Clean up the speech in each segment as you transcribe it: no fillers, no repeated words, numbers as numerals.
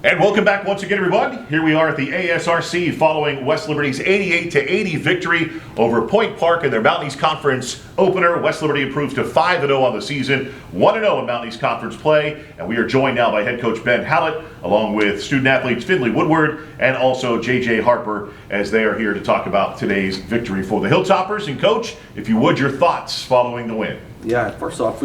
And welcome back once again, everyone. Here we are at the ASRC following West Liberty's 88-80 victory over Point Park in their Mountain East Conference opener. West Liberty improves to 5-0 on the season, 1-0 in Mountain East Conference play. And we are joined now by head coach Ben Hallett, along with student athletes Finley Woodward and also J.J. Harper, as they are here to talk about today's victory for the Hilltoppers. And coach, if you would, your thoughts following the win. Yeah, first off,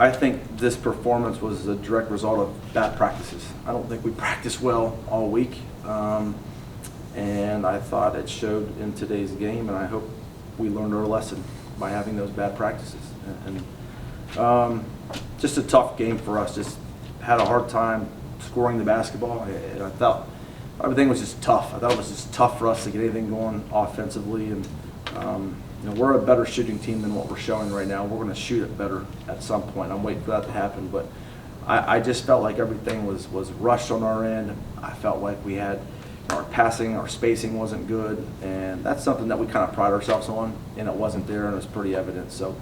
I think this performance was a direct result of bad practices. I don't think we practiced well all week, and I thought it showed in today's game, and I hope we learned our lesson by having those bad practices. And just a tough game for us. Just had a hard time scoring the basketball, and I thought everything was just tough. I thought it was just tough for us to get anything going offensively, and we're a better shooting team than what we're showing right now. We're going to shoot it better at some point. I'm waiting for that to happen, but I just felt like everything was rushed on our end. I felt like we had our passing, our spacing wasn't good, and that's something that we kind of pride ourselves on, and it wasn't there, and it was pretty evident. So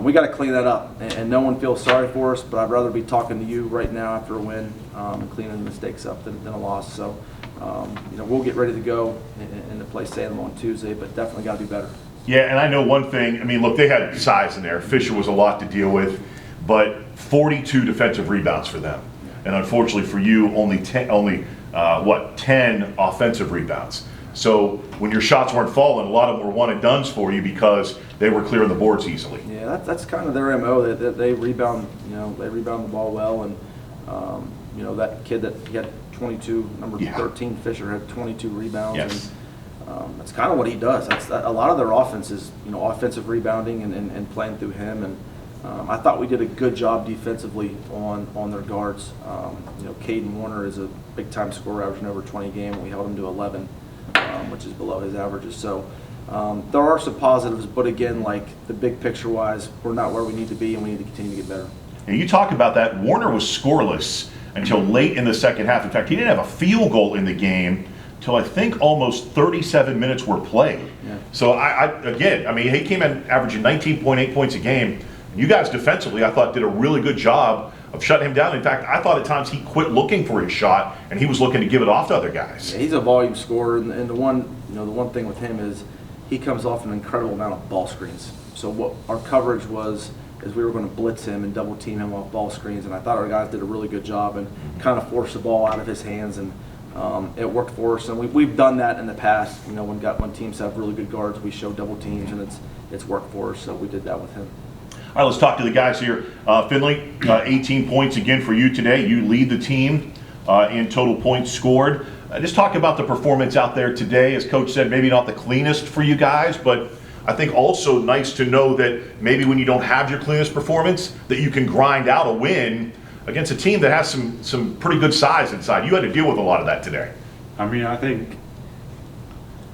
we got to clean that up, and no one feels sorry for us, but I'd rather be talking to you right now after a win and cleaning the mistakes up than a loss. So we'll get ready to go and to play Salem on Tuesday, but definitely got to be better. Yeah, and I know one thing. I mean, look, they had size in there. Fisher was a lot to deal with, but 42 defensive rebounds for them, and unfortunately for you, only 10 offensive rebounds. So when your shots weren't falling, a lot of them were one and dones for you because they were clearing the boards easily. Yeah, that's kind of their MO. They rebound. They rebound the ball well, and that kid that he had 22, number 13, Fisher had 22 rebounds. Yes. And that's kind of what he does. A lot of their offense is, offensive rebounding and playing through him. And I thought we did a good job defensively on their guards. Caden Warner is a big-time scorer, averaging over 20 a game. We held him to 11, which is below his averages. So there are some positives, but again, like the big picture-wise, we're not where we need to be, and we need to continue to get better. And you talk about that. Warner was scoreless until late in the second half. In fact, he didn't have a field goal in the game till I think almost 37 minutes were played. Yeah. So he came in averaging 19.8 points a game. You guys defensively, I thought, did a really good job of shutting him down. In fact, I thought at times he quit looking for his shot and he was looking to give it off to other guys. Yeah, he's a volume scorer, and the one thing with him is he comes off an incredible amount of ball screens. So what our coverage was is we were going to blitz him and double team him off ball screens, and I thought our guys did a really good job and kind of forced the ball out of his hands, and it worked for us. And we've done that in the past. When teams have really good guards, we show double teams, and it's worked for us. So we did that with him. All right, let's talk to the guys here. Finley, 18 points again for you today. You lead the team in total points scored. Just talk about the performance out there today. As Coach said, maybe not the cleanest for you guys, but I think also nice to know that maybe when you don't have your cleanest performance, that you can grind out a win against a team that has some pretty good size inside. You had to deal with a lot of that today. I mean, I think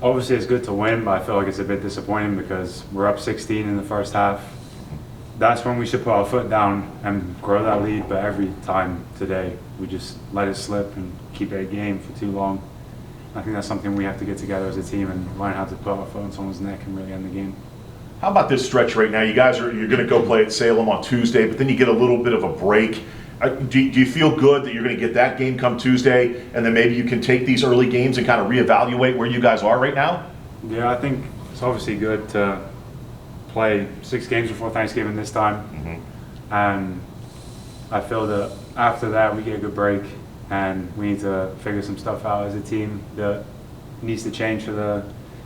obviously it's good to win, but I feel like it's a bit disappointing because we're up 16 in the first half. That's when we should put our foot down and grow that lead, but every time today we just let it slip and keep it a game for too long. I think that's something we have to get together as a team and learn how to put our foot on someone's neck and really end the game. How about this stretch right now? You're going to go play at Salem on Tuesday, but then you get a little bit of a break. Do you feel good that you're going to get that game come Tuesday, and then maybe you can take these early games and kind of reevaluate where you guys are right now? Yeah, I think it's obviously good to play 6 games before Thanksgiving this time, and I feel that after that we get a good break, and we need to figure some stuff out as a team that needs to change for the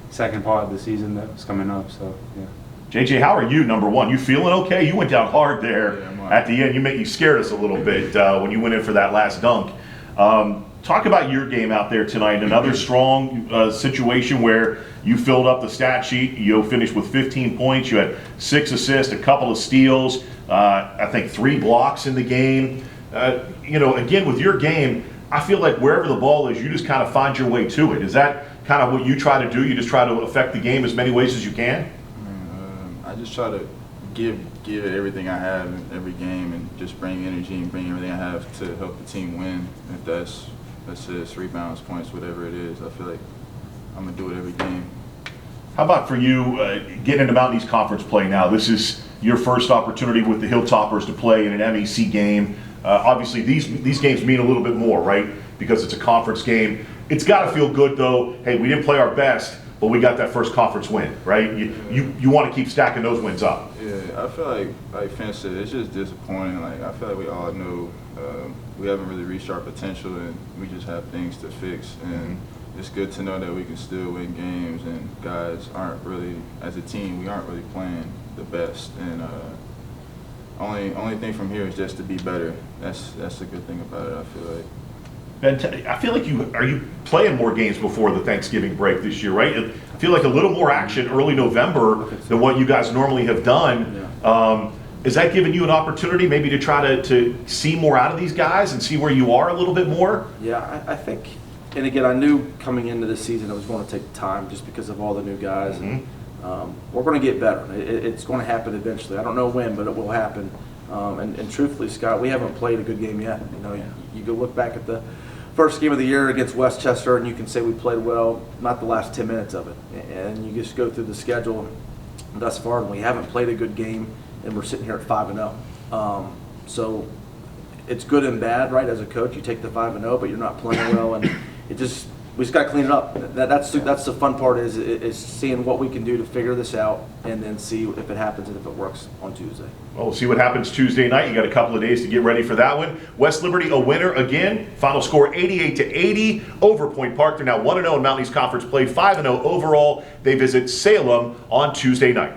second part of the season that's coming up. So yeah. JJ, how are you? Number one, you feeling okay? You went down hard there at the end. You scared us a little bit when you went in for that last dunk. Talk about your game out there tonight. Another strong situation where you filled up the stat sheet. You finished with 15 points. You had 6 assists, a couple of steals, I think 3 blocks in the game. Again, with your game, I feel like wherever the ball is, you just kind of find your way to it. Is that kind of what you try to do? You just try to affect the game as many ways as you can? I just try to give it everything I have in every game and just bring energy and bring everything I have to help the team win. If that's assists, rebounds, points, whatever it is, I feel like I'm going to do it every game. How about for you getting into Mountain East Conference play now? This is your first opportunity with the Hilltoppers to play in an MEC game. Obviously, these games mean a little bit more, right? Because it's a conference game. It's got to feel good, though. Hey, we didn't play our best, but we got that first conference win, right? You want to keep stacking those wins up. Yeah, I feel like Finn said, it's just disappointing. Like, I feel like we all know we haven't really reached our potential, and we just have things to fix. And it's good to know that we can still win games, and guys aren't really, as a team, we aren't really playing the best. And only thing from here is just to be better. That's the good thing about it, I feel like. And I feel like you playing more games before the Thanksgiving break this year, right? I feel like a little more action early November than what you guys normally have done. Yeah. Is that giving you an opportunity maybe to try to see more out of these guys and see where you are a little bit more? Yeah, I think, and again, I knew coming into this season it was going to take time just because of all the new guys. And, we're going to get better. It's going to happen eventually. I don't know when, but it will happen. And truthfully, Scott, we haven't played a good game yet. You know, you go look back at the first game of the year against Westchester, and you can say we played well, not the last 10 minutes of it. And you just go through the schedule thus far, and we haven't played a good game, and we're sitting here at 5-0. So it's good and bad, right? As a coach, you take the 5-0, but you're not playing well, and we just got to clean it up. That's the fun part is seeing what we can do to figure this out, and then see if it happens and if it works on Tuesday. Well, we'll see what happens Tuesday night. You got a couple of days to get ready for that one. West Liberty a winner again. Final score 88-80 over Point Park. They're now 1-0 in Mountain East Conference play, 5-0 overall. They visit Salem on Tuesday night.